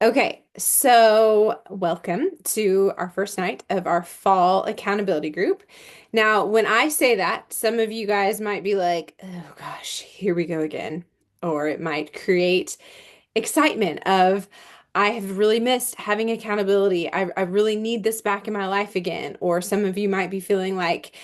Okay, so welcome to our first night of our fall accountability group. Now, when I say that, some of you guys might be like, oh gosh, here we go again. Or it might create excitement of, I have really missed having accountability. I really need this back in my life again. Or some of you might be feeling like,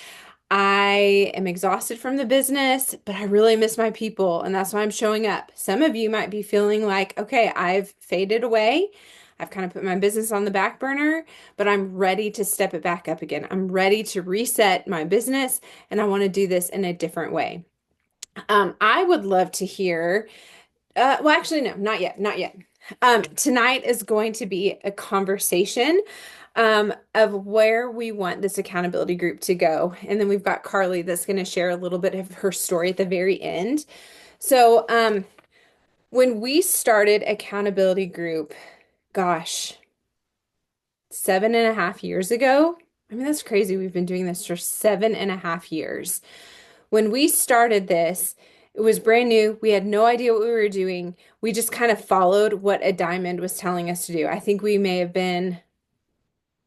I am exhausted from the business, but I really miss my people, and that's why I'm showing up. Some of you might be feeling like, okay, I've faded away. I've kind of put my business on the back burner, but I'm ready to step it back up again. I'm ready to reset my business, and I want to do this in a different way. I would love to hear well, actually, no, not yet, not yet. Tonight is going to be a conversation of where we want this accountability group to go. And then we've got Carly that's going to share a little bit of her story at the very end. So, when we started accountability group, gosh, 7.5 years ago. I mean, that's crazy. We've been doing this for 7.5 years. When we started this, it was brand new. We had no idea what we were doing. We just kind of followed what a diamond was telling us to do. I think we may have been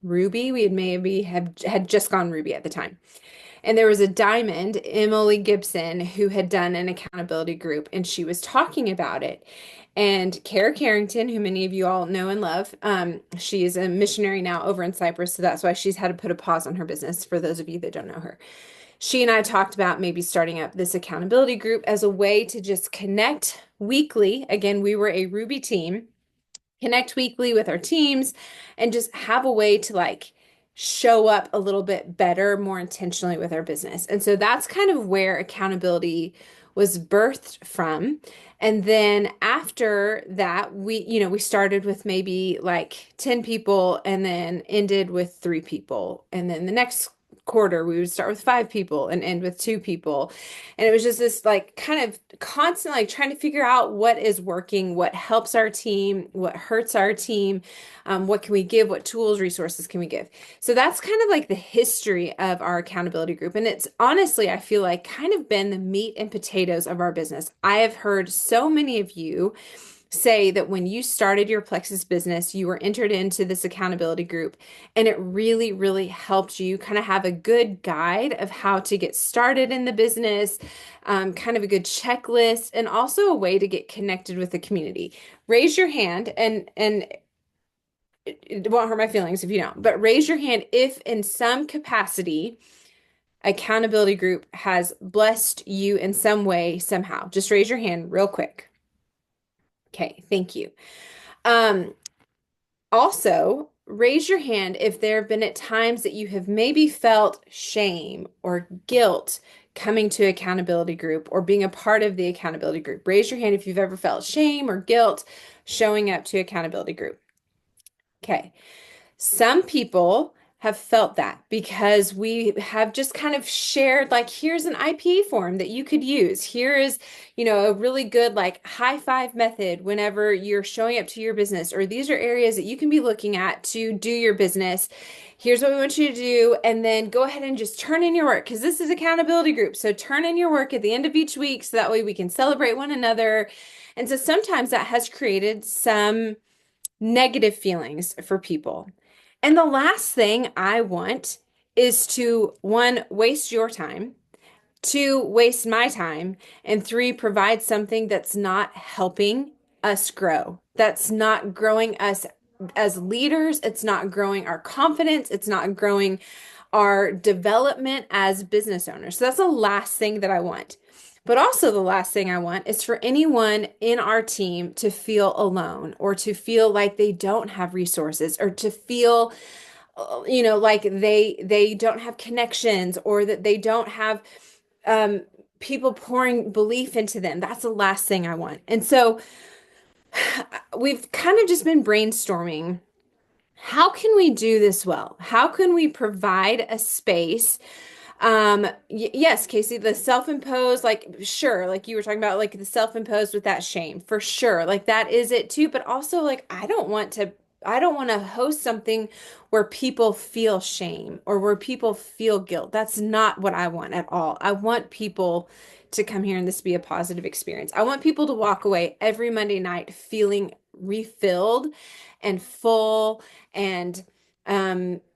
Ruby. We had maybe had just gone Ruby at the time. And there was a diamond, Emily Gibson, who had done an accountability group, and she was talking about it. And Kara Carrington, who many of you all know and love, she is a missionary now over in Cyprus, so that's why she's had to put a pause on her business, for those of you that don't know her. She and I talked about maybe starting up this accountability group as a way to just connect weekly. Again, we were a Ruby team, connect weekly with our teams and just have a way to like show up a little bit better, more intentionally with our business. And so that's kind of where accountability was birthed from. And then after that, we started with maybe like 10 people and then ended with 3 people. And then the next quarter, we would start with 5 people and end with 2 people. And it was just this like kind of constantly like, trying to figure out what is working, what helps our team, what hurts our team, what can we give, what tools, resources can we give. So that's kind of like the history of our accountability group. And it's honestly, I feel like kind of been the meat and potatoes of our business. I have heard so many of you say that when you started your Plexus business, you were entered into this accountability group, and it really, really helped you kind of have a good guide of how to get started in the business, kind of a good checklist, and also a way to get connected with the community. Raise your hand, and it won't hurt my feelings if you don't, but raise your hand if in some capacity accountability group has blessed you in some way, somehow. Just raise your hand real quick. Okay, thank you. Um, Also, raise your hand if there have been at times that you have maybe felt shame or guilt coming to accountability group or being a part of the accountability group. Raise your hand if you've ever felt shame or guilt showing up to accountability group. Okay. Some people have felt that because we have just kind of shared, like, here's an IPA form that you could use. Here is, a really good, like, high five method whenever you're showing up to your business, or these are areas that you can be looking at to do your business. Here's what we want you to do. And then go ahead and just turn in your work because this is accountability group. So turn in your work at the end of each week so that way we can celebrate one another. And so sometimes that has created some negative feelings for people. And the last thing I want is to, one, waste your time, two, waste my time, and three, provide something that's not helping us grow, that's not growing us as leaders, it's not growing our confidence, it's not growing our development as business owners. So that's the last thing that I want. But also, the last thing I want is for anyone in our team to feel alone or to feel like they don't have resources or to feel like they don't have connections or that they don't have um people pouring belief into them. That's the last thing I want. And so we've kind of just been brainstorming, how can we do this well? How can we provide a space? Yes, Casey, the self-imposed, like, sure, like you were talking about, like the self-imposed with that shame, for sure. Like that is it too, but also like I don't want to host something where people feel shame or where people feel guilt. That's not what I want at all. I want people to come here and this be a positive experience. I want people to walk away every Monday night feeling refilled and full and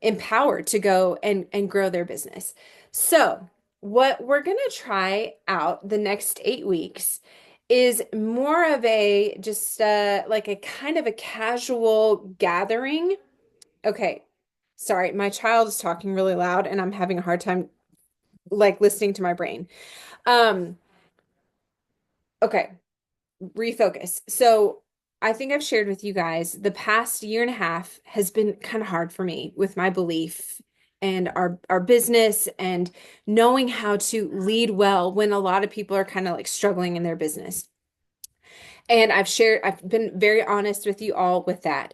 empowered to go and grow their business. So, what we're going to try out the next 8 weeks is more of a just like a kind of a casual gathering. Okay, sorry, my child is talking really loud and I'm having a hard time like listening to my brain. Um, okay, refocus. So I think I've shared with you guys the past year and a half has been kind of hard for me with my belief and our business and knowing how to lead well when a lot of people are kind of like struggling in their business. And I've been very honest with you all with that.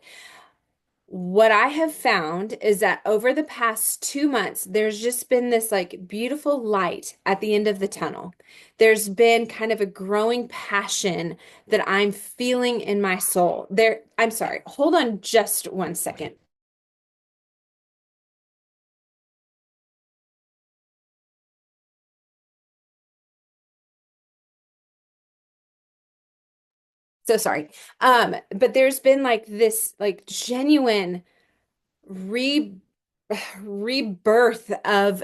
What I have found is that over the past 2 months, there's just been this like beautiful light at the end of the tunnel. There's been kind of a growing passion that I'm feeling in my soul. I'm sorry, hold on just 1 second. So sorry. But there's been like this like genuine re rebirth of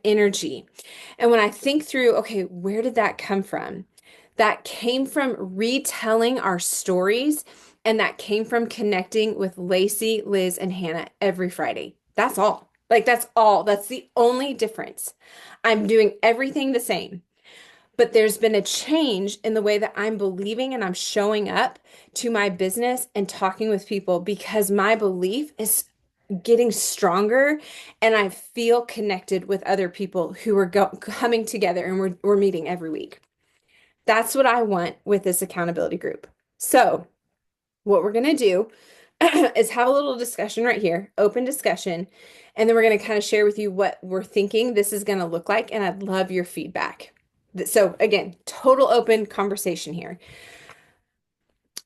energy. And when I think through, okay, where did that come from? That came from retelling our stories, and that came from connecting with Lacey, Liz, and Hannah every Friday. That's all. Like, that's all. That's the only difference. I'm doing everything the same, but there's been a change in the way that I'm believing and I'm showing up to my business and talking with people because my belief is getting stronger and I feel connected with other people who are coming together and we're meeting every week. That's what I want with this accountability group. So, what we're going to do is have a little discussion right here, open discussion, and then we're going to kind of share with you what we're thinking this is going to look like. And I'd love your feedback. So, again, total open conversation here.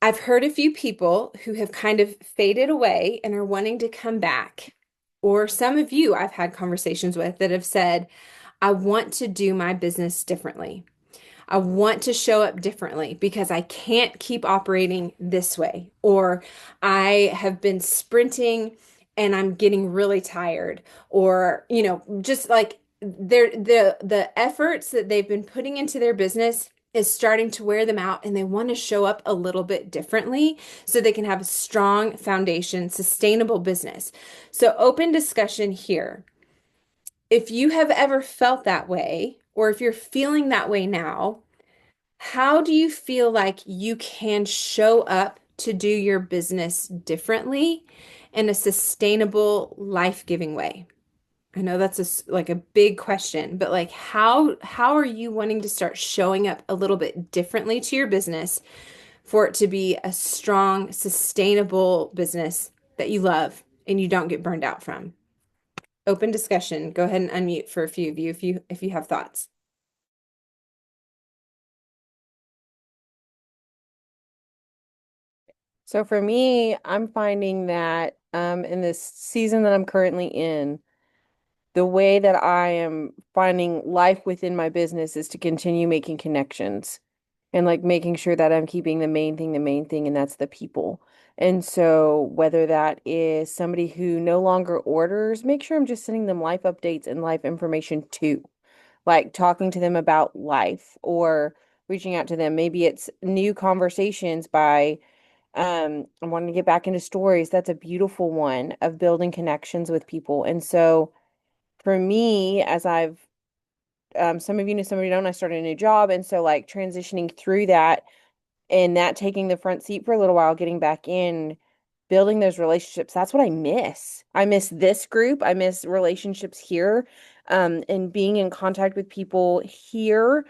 I've heard a few people who have kind of faded away and are wanting to come back. Or some of you I've had conversations with that have said, I want to do my business differently. I want to show up differently because I can't keep operating this way. Or I have been sprinting and I'm getting really tired. Or, just like the efforts that they've been putting into their business is starting to wear them out and they want to show up a little bit differently so they can have a strong foundation, sustainable business. So open discussion here. If you have ever felt that way, or if you're feeling that way now, how do you feel like you can show up to do your business differently in a sustainable, life-giving way? I know that's like a big question, but like how are you wanting to start showing up a little bit differently to your business for it to be a strong, sustainable business that you love and you don't get burned out from? Open discussion. Go ahead and unmute for a few of you if you have thoughts. So for me, I'm finding that in this season that I'm currently in, the way that I am finding life within my business is to continue making connections and like making sure that I'm keeping the main thing, and that's the people. And so whether that is somebody who no longer orders, make sure I'm just sending them life updates and life information too, like talking to them about life or reaching out to them. Maybe it's new conversations by I wanting to get back into stories. That's a beautiful one of building connections with people. And so for me, as I've some of you know, some of you don't, I started a new job. And so like transitioning through that and that taking the front seat for a little while, getting back in, building those relationships, that's what I miss. I miss this group. I miss relationships here, and being in contact with people here.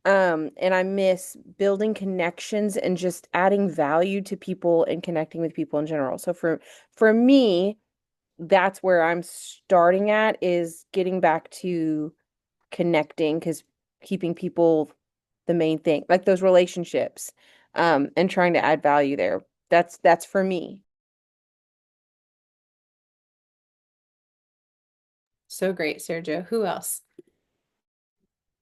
And I miss building connections and just adding value to people and connecting with people in general. So for me, that's where I'm starting at, is getting back to connecting, because keeping people the main thing, like those relationships, and trying to add value there. That's for me. So great, Sergio. Who else?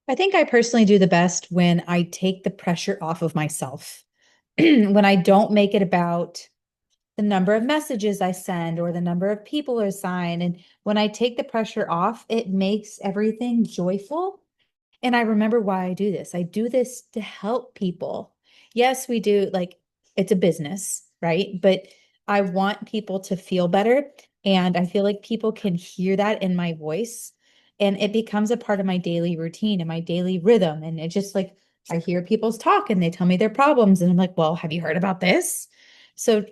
I think I personally do the best when I take the pressure off of myself. when I don't make it about the number of messages I send or the number of people I sign. And when I take the pressure off, it makes everything joyful. And I remember why I do this. I do this to help people. Yes, we do, like, it's a business, right? But I want people to feel better. And I feel like people can hear that in my voice. And it becomes a part of my daily routine and my daily rhythm. And it just like, I hear people's talk and they tell me their problems. And I'm like, well, have you heard about this? So,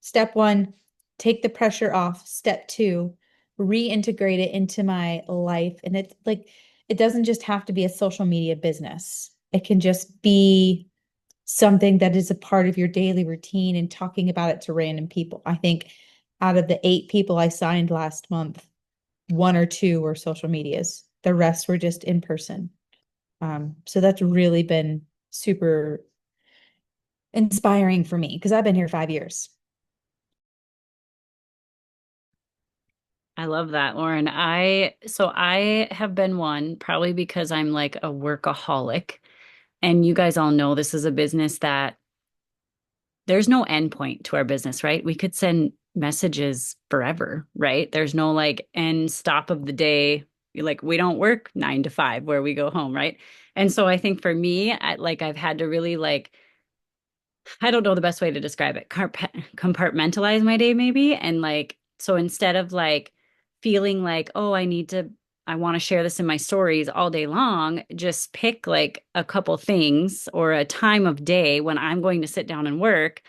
step one, take the pressure off. Step two, reintegrate it into my life. And it's like, it doesn't just have to be a social media business. It can just be something that is a part of your daily routine and talking about it to random people. I think out of the 8 people I signed last month, 1 or 2 were social medias. The rest were just in person. So that's really been super inspiring for me because I've been here 5 years. I love that, Lauren. I have been one probably because I'm like a workaholic. And you guys all know this is a business that there's no end point to our business, right? We could send messages forever, right? There's no like end stop of the day. Like we don't work 9 to 5 where we go home, right? And so I think for me, I've had to really like I don't know the best way to describe it. Compartmentalize my day maybe. And like, so instead of like feeling like, oh, I want to share this in my stories all day long, just pick like a couple things or a time of day when I'm going to sit down and work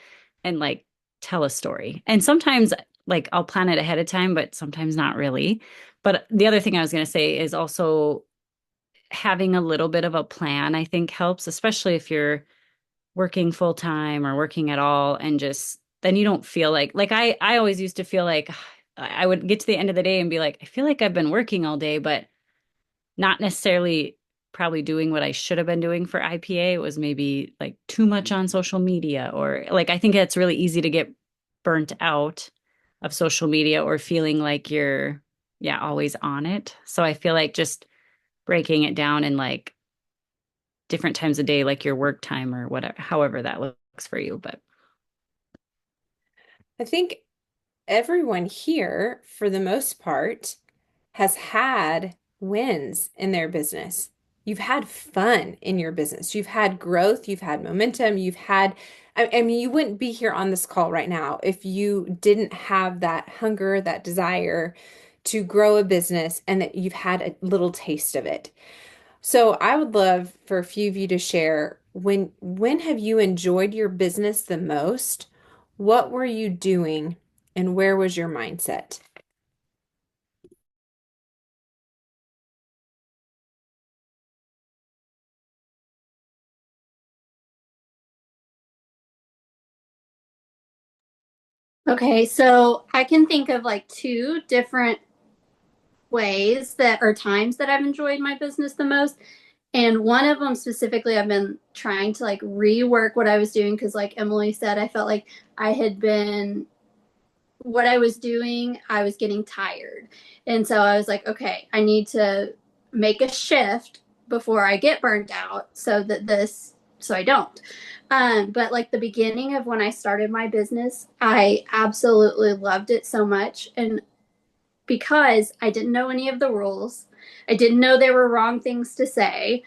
and like tell a story. And sometimes like I'll plan it ahead of time, but sometimes not really. But the other thing I was going to say is also having a little bit of a plan, I think helps, especially if you're working full time or working at all and just then you don't feel like I always used to feel like I would get to the end of the day and be like I feel like I've been working all day but not necessarily probably doing what I should have been doing for IPA. It was maybe like too much on social media or like I think it's really easy to get burnt out of social media or feeling like you're yeah always on it. So I feel like just breaking it down and like different times of day, like your work time or whatever, however that looks for you. But I think everyone here, for the most part, has had wins in their business. You've had fun in your business. You've had growth. You've had momentum. I mean, you wouldn't be here on this call right now if you didn't have that hunger, that desire to grow a business and that you've had a little taste of it. So I would love for a few of you to share when have you enjoyed your business the most? What were you doing and where was your mindset? Okay, so I can think of like two different ways that or times that I've enjoyed my business the most. And one of them specifically, I've been trying to like rework what I was doing because, like Emily said, I felt like I had been what I was doing, I was getting tired. And so I was like, okay, I need to make a shift before I get burnt out so I don't. But like the beginning of when I started my business, I absolutely loved it so much. And because I didn't know any of the rules, I didn't know there were wrong things to say,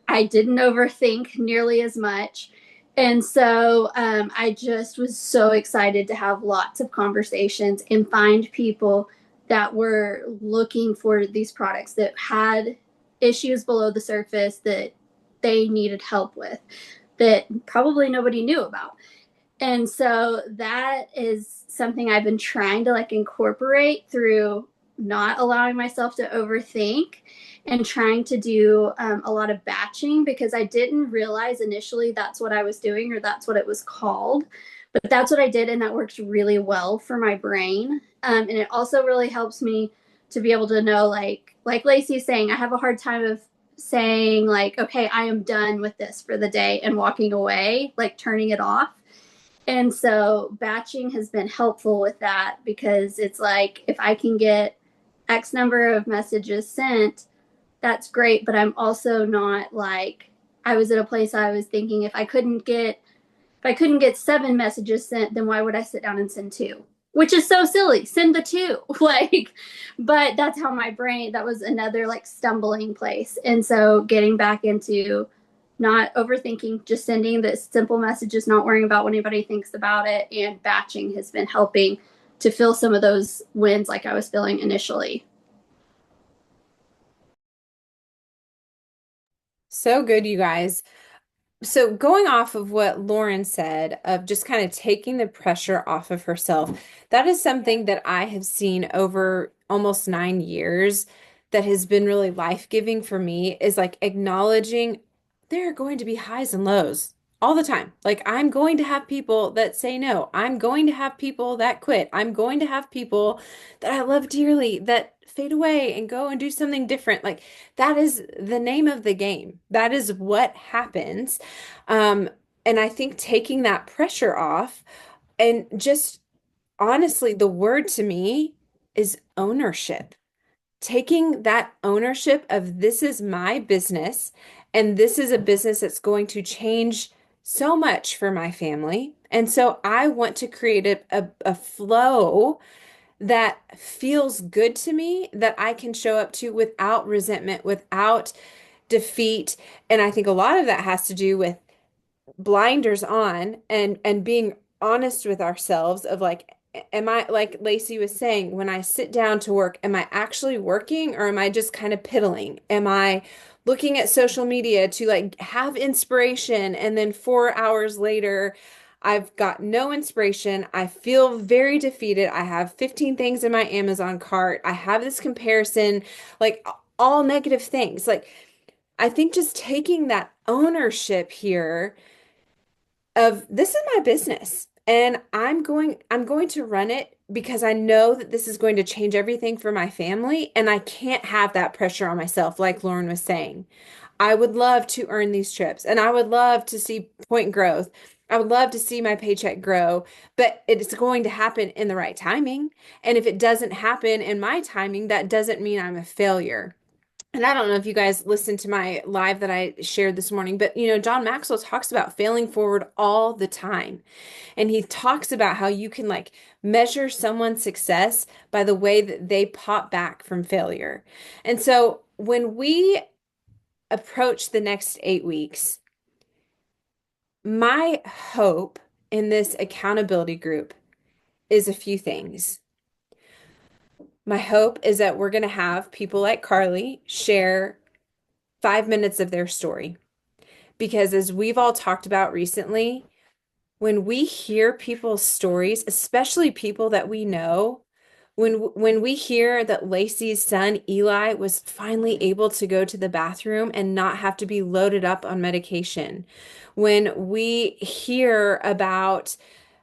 I didn't overthink nearly as much. And so I just was so excited to have lots of conversations and find people that were looking for these products that had issues below the surface that they needed help with that probably nobody knew about. And so that is something I've been trying to like incorporate through not allowing myself to overthink and trying to do a lot of batching because I didn't realize initially that's what I was doing or that's what it was called. But that's what I did, and that works really well for my brain. And it also really helps me to be able to know, like Lacey's saying, I have a hard time of saying like, okay, I am done with this for the day and walking away, like turning it off. And so batching has been helpful with that because it's like if I can get X number of messages sent, that's great. But I'm also not like, I was at a place I was thinking if if I couldn't get 7 messages sent, then why would I sit down and send two? Which is so silly. Send the two. Like, but that's how my brain, that was another like stumbling place. And so getting back into not overthinking, just sending the simple messages, not worrying about what anybody thinks about it, and batching has been helping to feel some of those wins like I was feeling initially. So good, you guys. So going off of what Lauren said of just kind of taking the pressure off of herself, that is something that I have seen over almost 9 years that has been really life-giving for me is like acknowledging there are going to be highs and lows all the time. Like I'm going to have people that say no. I'm going to have people that quit. I'm going to have people that I love dearly that fade away and go and do something different. Like that is the name of the game. That is what happens. Um, and I think taking that pressure off and just honestly, the word to me is ownership. Taking that ownership of this is my business and this is a business that's going to change so much for my family. And so I want to create a flow that feels good to me that I can show up to without resentment, without defeat. And I think a lot of that has to do with blinders on and being honest with ourselves of like, am I, like Lacey was saying, when I sit down to work, am I actually working or am I just kind of piddling? Am I looking at social media to like have inspiration and then 4 hours later I've got no inspiration. I feel very defeated. I have 15 things in my Amazon cart. I have this comparison, like all negative things. Like I think just taking that ownership here of this is my business and I'm going to run it because I know that this is going to change everything for my family and I can't have that pressure on myself like Lauren was saying. I would love to earn these trips and I would love to see point growth. I would love to see my paycheck grow, but it's going to happen in the right timing. And if it doesn't happen in my timing, that doesn't mean I'm a failure. And I don't know if you guys listened to my live that I shared this morning, but John Maxwell talks about failing forward all the time. And he talks about how you can like measure someone's success by the way that they pop back from failure. And so when we approach the next 8 weeks, my hope in this accountability group is a few things. My hope is that we're going to have people like Carly share 5 minutes of their story. Because as we've all talked about recently, when we hear people's stories, especially people that we know, when we hear that Lacey's son Eli was finally able to go to the bathroom and not have to be loaded up on medication, when we hear about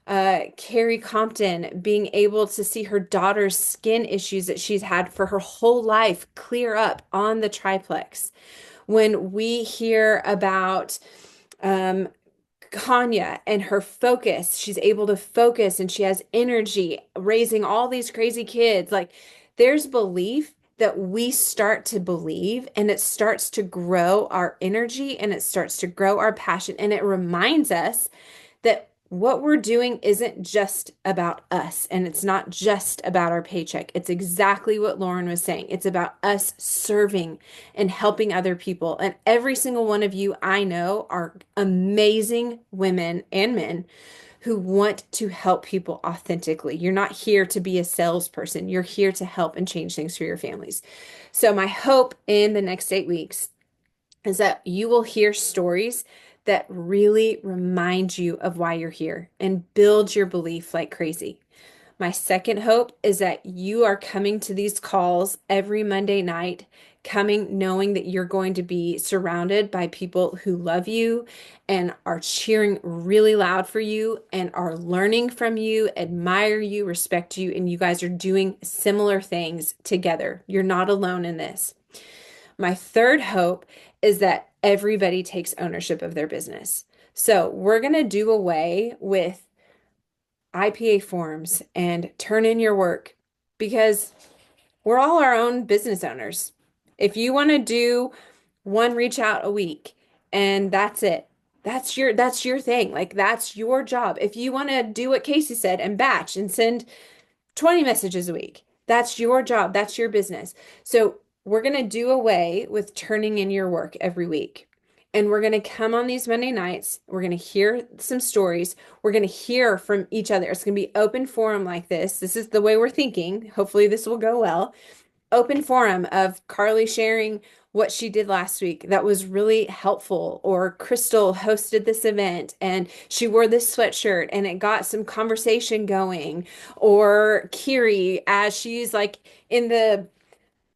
Carrie Compton being able to see her daughter's skin issues that she's had for her whole life clear up on the triplex, when we hear about Kanya and her focus, she's able to focus and she has energy raising all these crazy kids. Like there's belief that we start to believe and it starts to grow our energy and it starts to grow our passion. And it reminds us that what we're doing isn't just about us and it's not just about our paycheck. It's exactly what Lauren was saying. It's about us serving and helping other people. And every single one of you I know are amazing women and men who want to help people authentically. You're not here to be a salesperson. You're here to help and change things for your families. So my hope in the next 8 weeks is that you will hear stories that really remind you of why you're here and build your belief like crazy. My second hope is that you are coming to these calls every Monday night, coming knowing that you're going to be surrounded by people who love you and are cheering really loud for you and are learning from you, admire you, respect you, and you guys are doing similar things together. You're not alone in this. My third hope is that everybody takes ownership of their business. So we're going to do away with IPA forms and turn in your work because we're all our own business owners. If you want to do one reach out a week and that's it, That's your thing. Like that's your job. If you want to do what Casey said and batch and send 20 messages a week, that's your job. That's your business. So we're going to do away with turning in your work every week. And we're going to come on these Monday nights. We're going to hear some stories. We're going to hear from each other. It's going to be open forum like this. This is the way we're thinking. Hopefully this will go well. Open forum of Carly sharing what she did last week that was really helpful, or Crystal hosted this event and she wore this sweatshirt and it got some conversation going, or Kiri, as she's like in the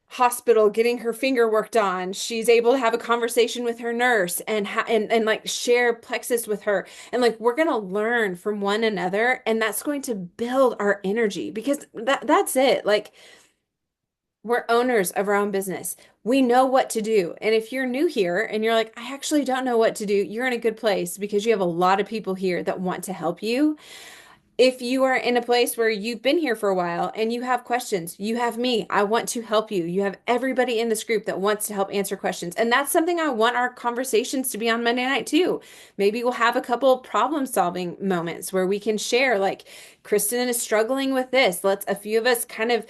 hospital getting her finger worked on, she's able to have a conversation with her nurse and and like share plexus with her, and like we're going to learn from one another, and that's going to build our energy, because that's it. Like, we're owners of our own business. We know what to do. And if you're new here and you're like, I actually don't know what to do, you're in a good place, because you have a lot of people here that want to help you. If you are in a place where you've been here for a while and you have questions, you have me. I want to help you. You have everybody in this group that wants to help answer questions. And that's something I want our conversations to be on Monday night too. Maybe we'll have a couple problem solving moments where we can share, like, Kristen is struggling with this. Let's a few of us kind of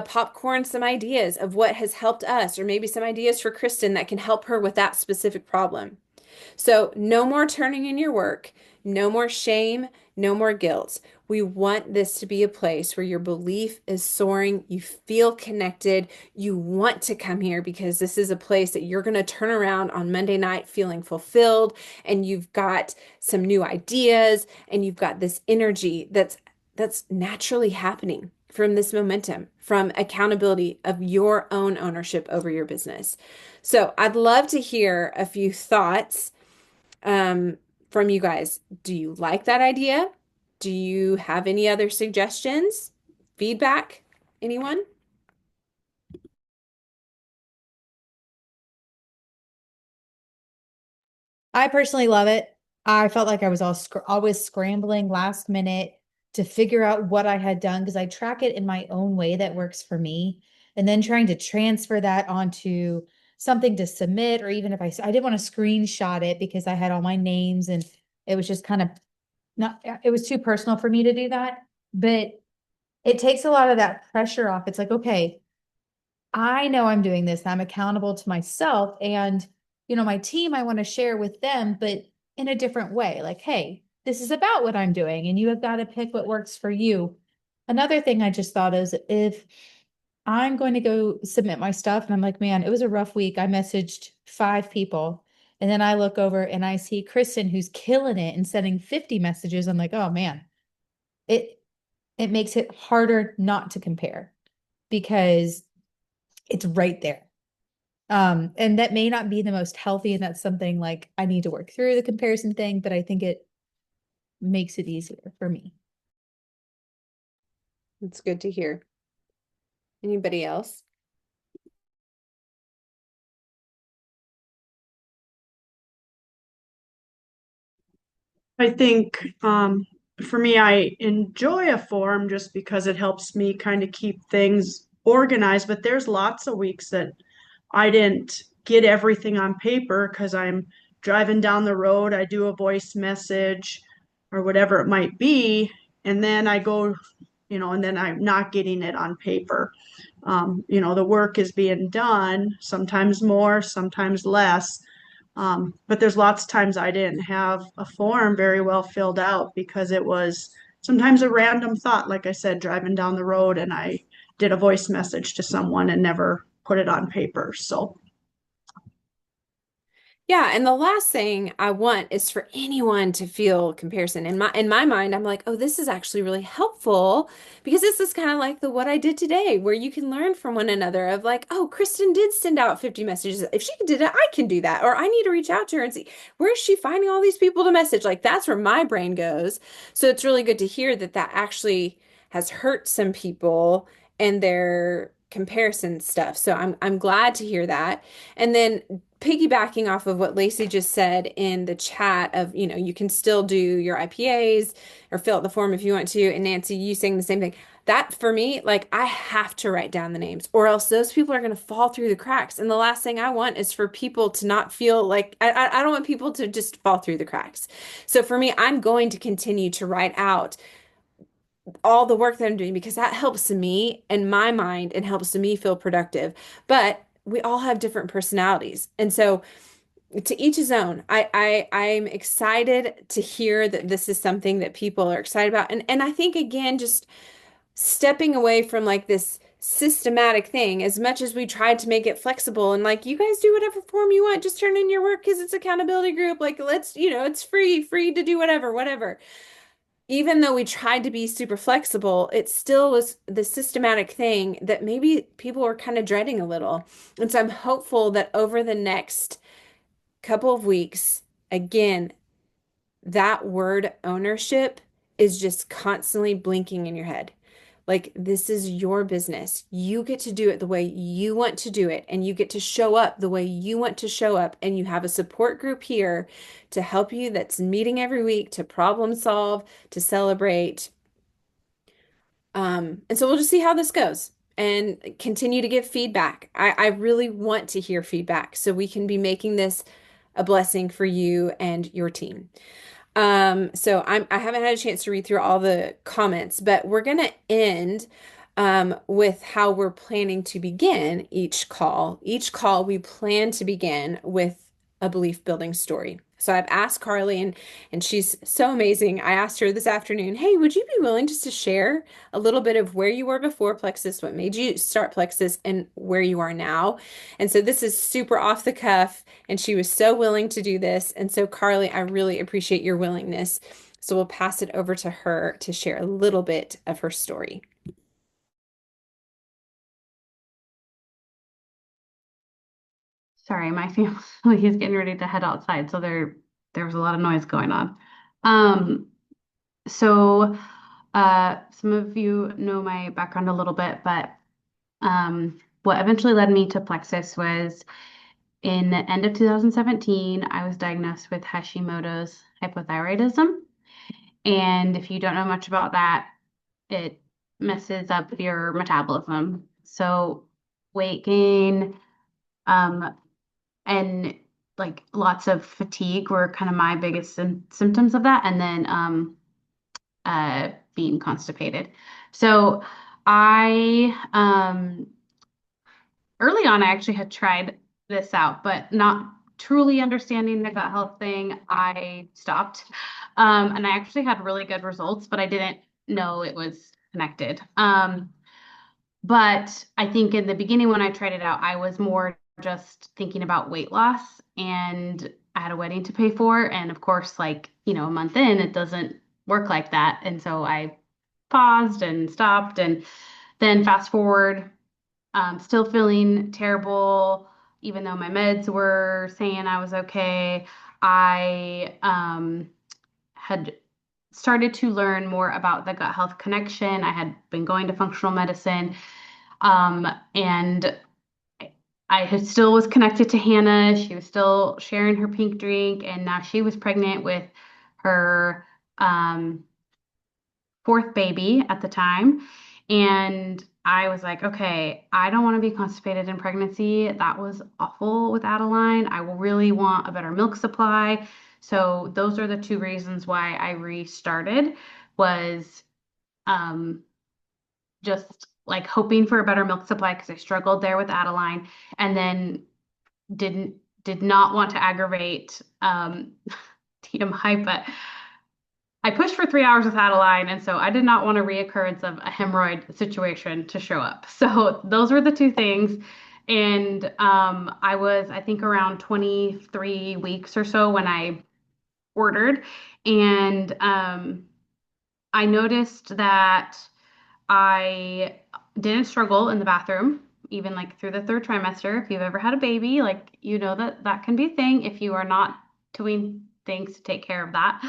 popcorn some ideas of what has helped us, or maybe some ideas for Kristen that can help her with that specific problem. So, no more turning in your work, no more shame, no more guilt. We want this to be a place where your belief is soaring, you feel connected, you want to come here, because this is a place that you're going to turn around on Monday night feeling fulfilled, and you've got some new ideas, and you've got this energy that's naturally happening from this momentum, from accountability of your own ownership over your business. So, I'd love to hear a few thoughts from you guys. Do you like that idea? Do you have any other suggestions? Feedback? Anyone? I personally love it. I felt like I was always scrambling last minute to figure out what I had done, because I track it in my own way that works for me. And then trying to transfer that onto something to submit, or even if I didn't want to screenshot it because I had all my names, and it was just kind of not, it was too personal for me to do that. But it takes a lot of that pressure off. It's like, okay, I know I'm doing this. I'm accountable to myself, and, my team, I want to share with them, but in a different way. Like, hey, this is about what I'm doing, and you have got to pick what works for you. Another thing I just thought is, if I'm going to go submit my stuff and I'm like, man, it was a rough week. I messaged 5 people, and then I look over and I see Kristen, who's killing it and sending 50 messages. I'm like, oh man, it it makes it harder not to compare, because it's right there. And that may not be the most healthy, and that's something like I need to work through the comparison thing, but I think it makes it easier for me. It's good to hear. Anybody else? I think for me, I enjoy a forum just because it helps me kind of keep things organized. But there's lots of weeks that I didn't get everything on paper because I'm driving down the road. I do a voice message or whatever it might be. And then I go, and then I'm not getting it on paper. The work is being done, sometimes more, sometimes less. But there's lots of times I didn't have a form very well filled out because it was sometimes a random thought, like I said, driving down the road, and I did a voice message to someone and never put it on paper. So Yeah, and the last thing I want is for anyone to feel comparison. In my mind, I'm like, oh, this is actually really helpful, because this is kind of like the what I did today, where you can learn from one another of like, oh, Kristen did send out 50 messages. If she did it, I can do that. Or I need to reach out to her and see, where is she finding all these people to message? Like, that's where my brain goes. So it's really good to hear that that actually has hurt some people and their comparison stuff. So I'm glad to hear that. And then piggybacking off of what Lacey just said in the chat of, you can still do your IPAs or fill out the form if you want to. And Nancy, you saying the same thing. That for me, like I have to write down the names or else those people are going to fall through the cracks. And the last thing I want is for people to not feel like I don't want people to just fall through the cracks. So for me, I'm going to continue to write out all the work that I'm doing because that helps me in my mind and helps me feel productive. But we all have different personalities. And so to each his own. I'm excited to hear that this is something that people are excited about. And I think again, just stepping away from like this systematic thing, as much as we tried to make it flexible and like you guys do whatever form you want, just turn in your work because it's accountability group. Like let's, it's free to do whatever. Even though we tried to be super flexible, it still was the systematic thing that maybe people were kind of dreading a little. And so I'm hopeful that over the next couple of weeks, again, that word ownership is just constantly blinking in your head. Like, this is your business. You get to do it the way you want to do it, and you get to show up the way you want to show up. And you have a support group here to help you that's meeting every week to problem solve, to celebrate. And so we'll just see how this goes and continue to give feedback. I really want to hear feedback so we can be making this a blessing for you and your team. So I haven't had a chance to read through all the comments, but we're gonna end with how we're planning to begin each call. Each call we plan to begin with a belief building story. So I've asked Carly and she's so amazing. I asked her this afternoon, hey, would you be willing just to share a little bit of where you were before Plexus, what made you start Plexus, and where you are now? And so this is super off the cuff, and she was so willing to do this. And so Carly, I really appreciate your willingness. So we'll pass it over to her to share a little bit of her story. Sorry, my family is getting ready to head outside, so there was a lot of noise going on. So some of you know my background a little bit, but what eventually led me to Plexus was in the end of 2017, I was diagnosed with Hashimoto's hypothyroidism. And if you don't know much about that, it messes up your metabolism. So weight gain, and like lots of fatigue were kind of my biggest symptoms of that. And then being constipated. So I early on I actually had tried this out, but not truly understanding the gut health thing, I stopped. And I actually had really good results, but I didn't know it was connected. But I think in the beginning when I tried it out, I was more just thinking about weight loss, and I had a wedding to pay for. And of course, like, a month in, it doesn't work like that. And so I paused and stopped, and then fast forward, still feeling terrible, even though my meds were saying I was okay. I had started to learn more about the gut health connection. I had been going to functional medicine, and still was connected to Hannah. She was still sharing her pink drink, and now she was pregnant with her fourth baby at the time. And I was like, okay, I don't want to be constipated in pregnancy. That was awful with Adeline. I will really want a better milk supply. So those are the two reasons why I restarted, was just like hoping for a better milk supply because I struggled there with Adeline, and then did not want to aggravate TMI, but I pushed for 3 hours with Adeline, and so I did not want a reoccurrence of a hemorrhoid situation to show up. So those were the two things. And I was, I think, around 23 weeks or so when I ordered. And I noticed that I didn't struggle in the bathroom, even like through the third trimester. If you've ever had a baby, like, that can be a thing if you are not doing things to take care of that.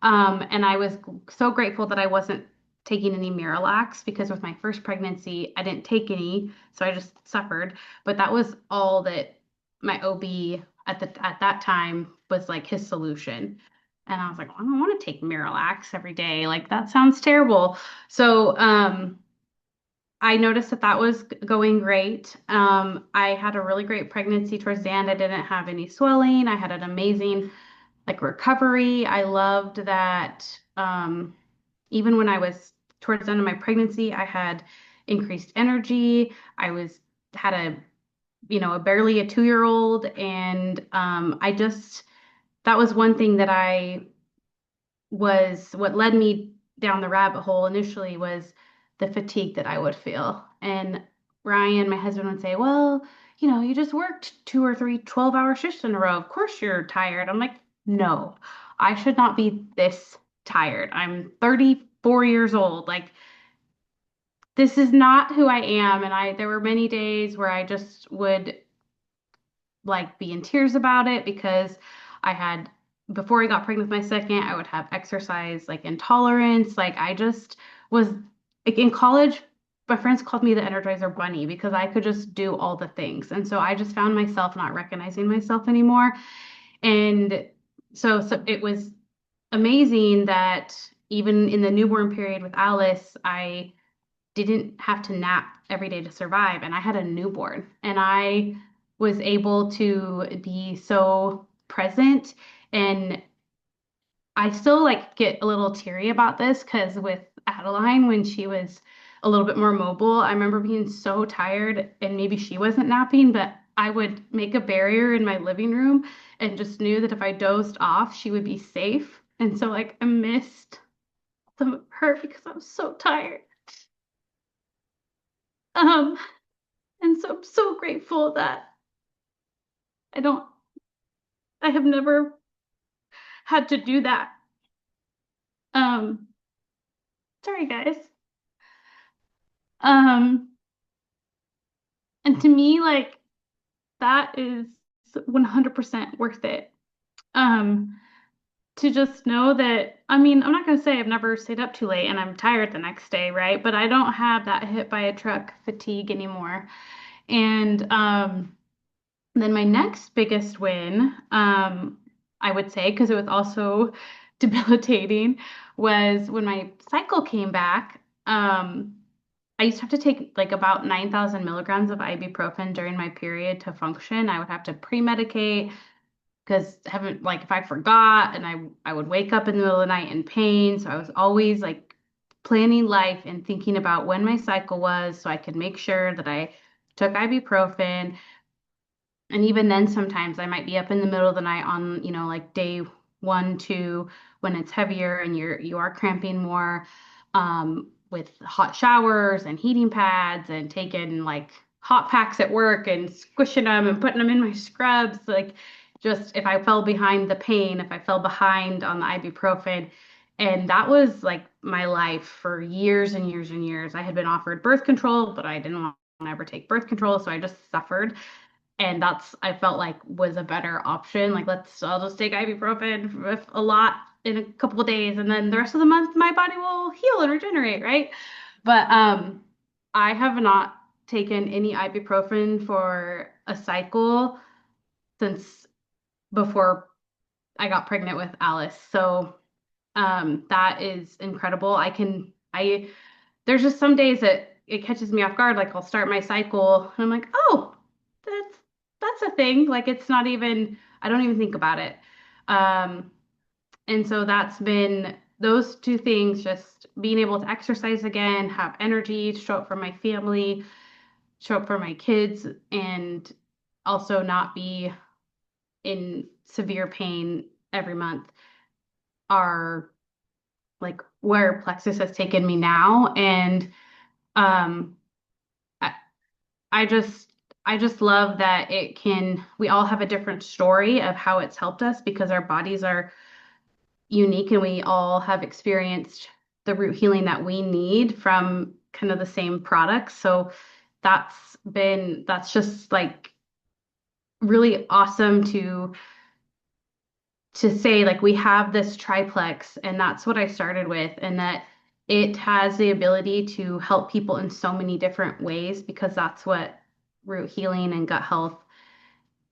And I was so grateful that I wasn't taking any Miralax, because with my first pregnancy, I didn't take any, so I just suffered. But that was all that my OB at that time was like his solution. And I was like, well, I don't want to take Miralax every day. Like, that sounds terrible. So I noticed that that was going great. I had a really great pregnancy towards the end. I didn't have any swelling. I had an amazing like recovery. I loved that even when I was towards the end of my pregnancy, I had increased energy. I was had a a barely a 2-year old, and I just that was one thing that I was what led me down the rabbit hole initially was the fatigue that I would feel. And Ryan, my husband, would say, well, you just worked 2 or 3 12-hour shifts in a row. Of course you're tired. I'm like, no, I should not be this tired. I'm 34 years old. Like, this is not who I am. And there were many days where I just would like be in tears about it because I had before I got pregnant with my second, I would have exercise like intolerance. Like I just was like in college, my friends called me the Energizer Bunny because I could just do all the things. And so I just found myself not recognizing myself anymore. And so it was amazing that even in the newborn period with Alice, I didn't have to nap every day to survive. And I had a newborn and I was able to be so present. And I still like get a little teary about this because with Adeline, when she was a little bit more mobile, I remember being so tired and maybe she wasn't napping, but I would make a barrier in my living room and just knew that if I dozed off, she would be safe. And so like I missed some of her because I was so tired. Um, And so I'm so grateful that I don't, I have never had to do that. Um, Sorry guys. Um, and to me, like that is 100% worth it. Um, to just know that, I mean, I'm not gonna say I've never stayed up too late and I'm tired the next day, right? But I don't have that hit by a truck fatigue anymore. And then my next biggest win, I would say, because it was also debilitating, was when my cycle came back. I used to have to take like about 9,000 milligrams of ibuprofen during my period to function. I would have to pre-medicate because haven't like if I forgot and I would wake up in the middle of the night in pain. So I was always like planning life and thinking about when my cycle was so I could make sure that I took ibuprofen. And even then, sometimes I might be up in the middle of the night on, like day 1, 2, when it's heavier and you are cramping more, with hot showers and heating pads and taking like hot packs at work and squishing them and putting them in my scrubs. Like just if I fell behind the pain, if I fell behind on the ibuprofen. And that was like my life for years and years and years. I had been offered birth control, but I didn't want to ever take birth control. So I just suffered, and that's I felt like was a better option. Like I'll just take ibuprofen with a lot in a couple of days, and then the rest of the month my body will heal and regenerate, right? But I have not taken any ibuprofen for a cycle since before I got pregnant with Alice. So that is incredible. I there's just some days that it catches me off guard. Like I'll start my cycle and I'm like, oh, that's that's a thing. Like it's not even, I don't even think about it. Um, and so that's been those two things, just being able to exercise again, have energy, show up for my family, show up for my kids, and also not be in severe pain every month are like where Plexus has taken me now. And um, I, I just I just love that we all have a different story of how it's helped us because our bodies are unique and we all have experienced the root healing that we need from kind of the same products. So that's just like really awesome to say like we have this triplex, and that's what I started with, and that it has the ability to help people in so many different ways because that's what root healing and gut health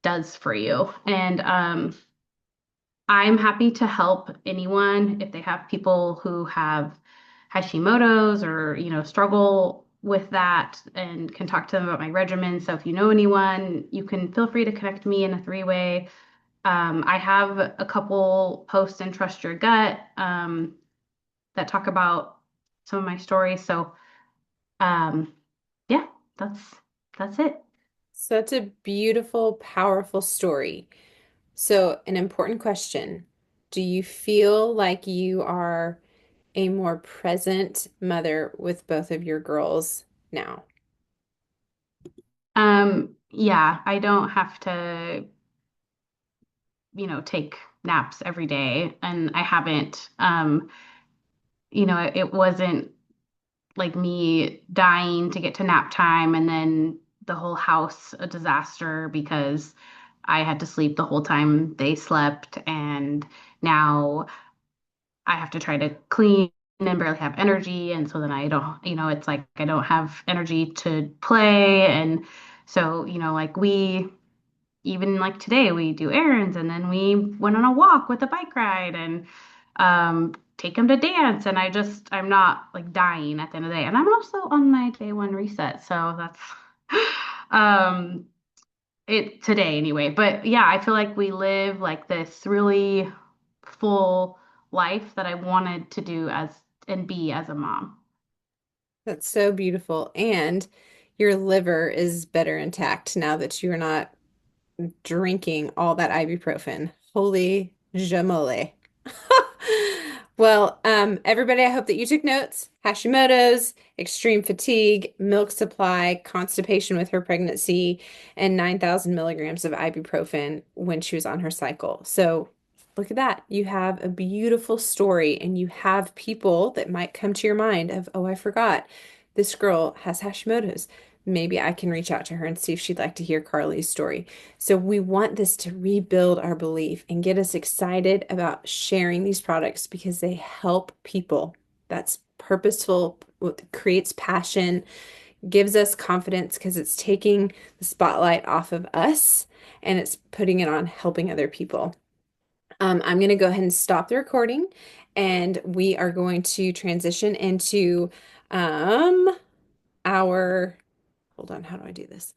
does for you. And I'm happy to help anyone if they have people who have Hashimoto's or struggle with that and can talk to them about my regimen. So if you know anyone, you can feel free to connect me in a three-way. I have a couple posts in Trust Your Gut that talk about some of my stories. So um, yeah, that's that's it. Such a beautiful, powerful story. So, an important question. Do you feel like you are a more present mother with both of your girls now? Yeah, I don't have to, take naps every day, and I haven't. It wasn't like me dying to get to nap time and then the whole house a disaster because I had to sleep the whole time they slept, and now I have to try to clean and barely have energy. And so then I don't, it's like I don't have energy to play. And so, like even like today, we do errands and then we went on a walk with a bike ride and take them to dance. And I'm not like dying at the end of the day. And I'm also on my day one reset. So that's um, it today anyway. But yeah, I feel like we live like this really full life that I wanted to do as and be as a mom. That's so beautiful. And your liver is better intact now that you're not drinking all that ibuprofen. Holy jamole. Well, everybody, I hope that you took notes. Hashimoto's, extreme fatigue, milk supply, constipation with her pregnancy, and 9,000 milligrams of ibuprofen when she was on her cycle. So look at that. You have a beautiful story, and you have people that might come to your mind of, oh, I forgot. This girl has Hashimoto's. Maybe I can reach out to her and see if she'd like to hear Carly's story. So we want this to rebuild our belief and get us excited about sharing these products because they help people. That's purposeful, creates passion, gives us confidence because it's taking the spotlight off of us and it's putting it on helping other people. I'm going to go ahead and stop the recording and we are going to transition into our, hold on, how do I do this?